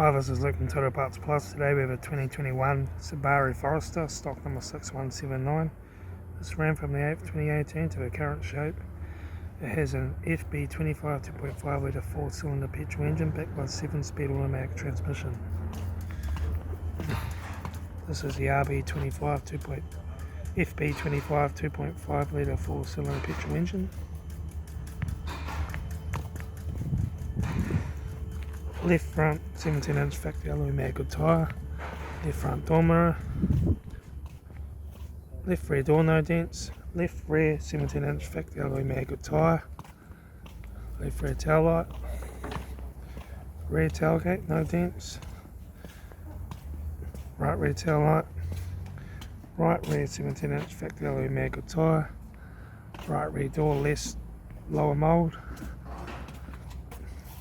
Hi, this is Luke from Total Parts Plus. Today we have a 2021 Subaru Forester, stock number 6179. This ran from the 8th 2018 to the current shape. It has an FB25 2.5 litre 4-cylinder petrol engine backed by a 7-speed automatic transmission. This is the FB25 2.5 litre 4-cylinder petrol engine. Left front 17-inch factory alloy mag tyre, left front door mirror, left rear door no dents, left rear 17-inch factory alloy mag tyre, left rear taillight, rear tailgate no dents, right rear taillight, right rear 17-inch factory alloy mag tyre, right rear door less lower mould,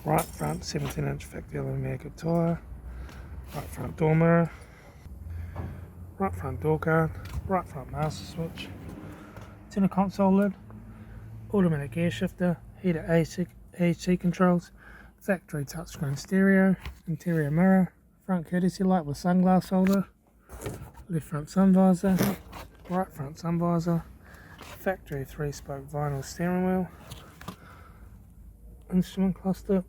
right front 17-inch factory alloy mag tyre, right front door mirror, right front door guard, right front master switch, center console lid, automatic gear shifter, heated AC controls, factory touchscreen stereo, interior mirror, front courtesy light with sunglass holder, left front sun visor, right front sun visor, factory 3-spoke vinyl steering wheel, instrument cluster,